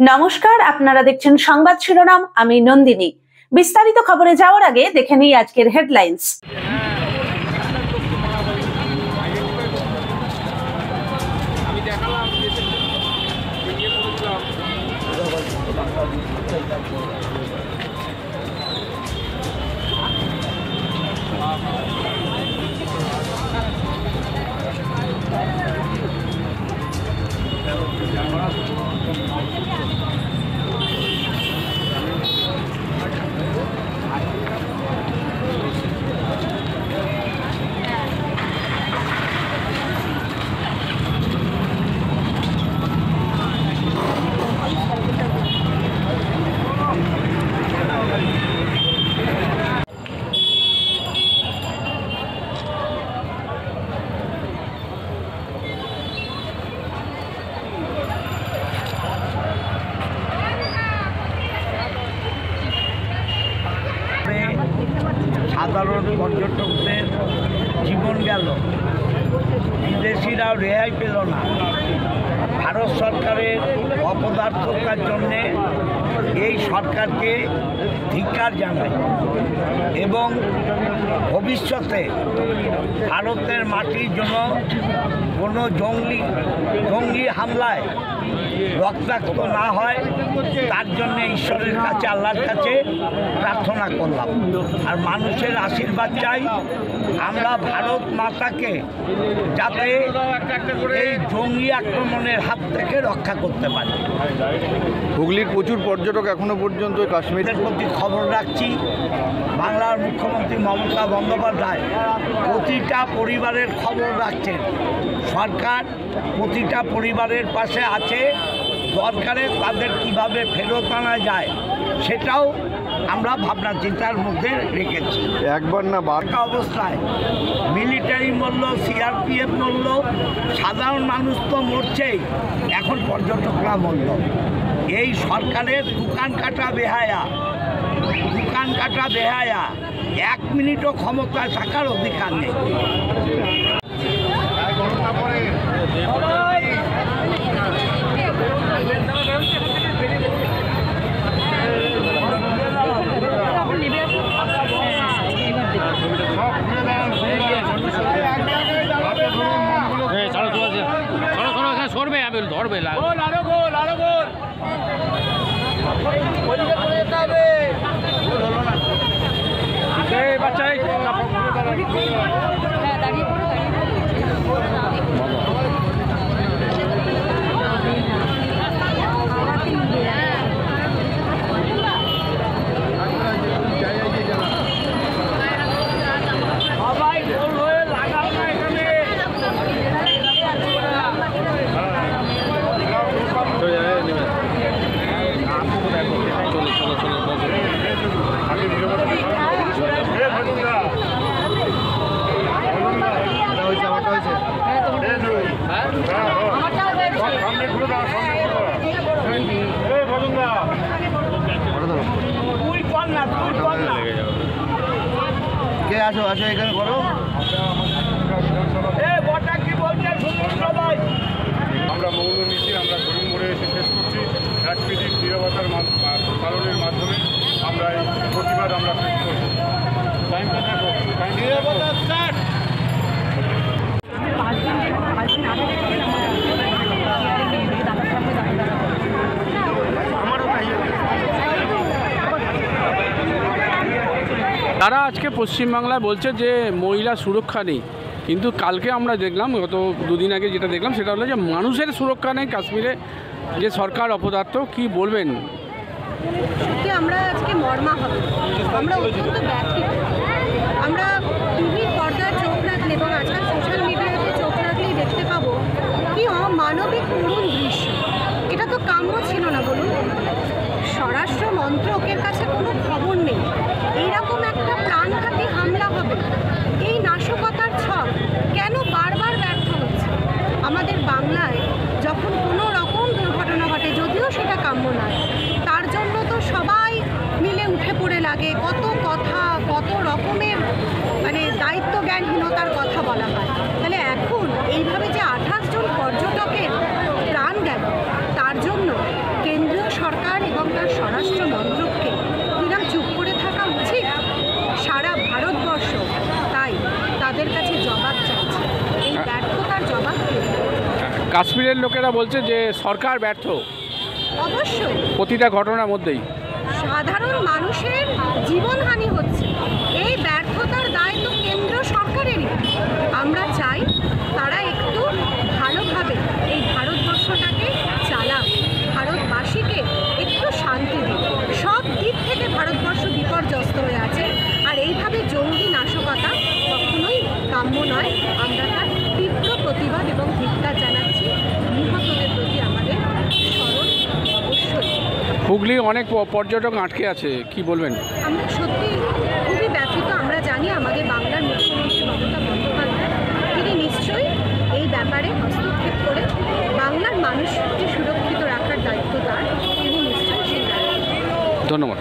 নমস্কার, আপনারা দেখছেন সংবাদ শিরোনাম। আমি নন্দিনী। বিস্তারিত খবরে যাওয়ার আগে দেখে নিই আজকের হেডলাইন্স। সাধারণ পর্যটকদের জীবন গেল, বিদেশিরাও রেহাই পেল না। ভারত সরকারের অপদার্থতার জন্যে এই সরকারকে ধিক্কার জানাই এবং ভবিষ্যতে ভারতের মাটির জন্য কোনো জঙ্গি হামলায় রক্তাক্ত না হয় তার জন্য ঈশ্বরের কাছে, আল্লাহর কাছে প্রার্থনা করলাম। আর মানুষের আশীর্বাদ চাই আমরা ভারত মাতাকে যাতে এই জঙ্গি আক্রমণের হাত থেকে রক্ষা করতে পারি। হুগলির প্রচুর পর্যটক এখনো পর্যন্ত কাশ্মীরের প্রতি খবর রাখছি। বাংলার মুখ্যমন্ত্রী মমতা বন্দ্যোপাধ্যায় প্রতিটা পরিবারের খবর রাখছেন। সরকার প্রতিটা পরিবারের পাশে আছে। দরকারে তাদের কিভাবে ফেরত আনা যায় সেটাও আমরা ভাবনা চিন্তার মধ্যে রেখেছি। একবার না বারকা অবস্থায় মিলিটারি মরল, সিআরপিএফ মরল, সাধারণ মানুষ তো মরছেই, এখন পর্যটকরা মরল। এই সরকারের দোকান কাটা বেহায়া 1 মিনিটও ক্ষমতায় থাকার অধিকার নেই। ধরবে বাচ্চাই কে আসো এখানে করো। আমরা মৌন মিছিল আমরা গরিব মোড়ে এসে শেষ করছি। 1 মিনিট নীরবতার পালনের মাধ্যমে আমরা এই প্রতিবাদ আমরা শেষ করছি। তারা আজকে পশ্চিমবাংলায় বলছে যে মহিলা সুরক্ষা নেই, কিন্তু কালকে আমরা দেখলাম, গত দুদিন আগে যেটা দেখলাম সেটা হলো যে মানুষের সুরক্ষা নেই কাশ্মীরে, যে সরকার অপদার্থ। কি বলবেন? আমরা আজকে মর্মাহত, আমরা অত্যন্ত ব্যথিত। আমরা টিভির পর্দায় চোখ রাখলে এবং আজকাল সোশ্যাল মিডিয়াতে চোখ রাখলেই দেখতে পাবো কি অমানবিক করুণ দৃশ্য। এটা তো কাম্য ছিল না বলুন। স্বরাষ্ট্র মন্ত্রকের কাছে কোনো খবর নেই এইরকম একটা প্রাণঘাতী হামলা হবে। এই নাশকতার ছক কেন বারবার ব্যর্থ হচ্ছে? আমাদের বাংলায় যখন কোনো রকম দুর্ঘটনা ঘটে, যদিও সেটা কাম্য নয়, তার জন্য তো সবাই মিলে উঠে পড়ে লাগে, কত কথা, কত রকমের দায়িত্ব জ্ঞানহীনতার কথা বলা হয়। তাহলে এখন এইভাবে যে 28 জন পর্যটকের কাশ্মীরের লোকেরা বলছে যে সরকার ব্যর্থ অবশ্যই প্রতিটা ঘটনার মধ্যেই। সাধারণ মানুষের জীবনহানি হচ্ছে, এই ব্যর্থতার দায় তো কেন্দ্র সরকারেরই। আমরা চাই তারা একটু ভালোভাবে এই ভারতবর্ষটাকে চালাক, ভারতবাসীকে একটু শান্তি দিক। সব দিক থেকে ভারতবর্ষ বিপর্যস্ত হয়ে আছে, আর এইভাবে জঙ্গি নাশকতা কখনোই কাম্য নয়। আমরা তার তীব্র প্রতিবাদ এবং ধিক্কার জানাচ্ছি। নিহতদের প্রতি আমাদের স্মরণ অবশ্যই। হুগলি অনেক পর্যটক আটকে আছে, কি বলবেন? আমরা সত্যি খুবই ব্যথিত। আমরা জানি আমাদের বাংলার মুখ্যমন্ত্রী মমতা বন্দ্যোপাধ্যায় তিনি নিশ্চয়ই এই ব্যাপারে হস্তক্ষেপ করে বাংলার মানুষকে সুরক্ষিত রাখার দায়িত্ব তার, তিনি নিশ্চয়ই সেই দায়িত্ব। ধন্যবাদ।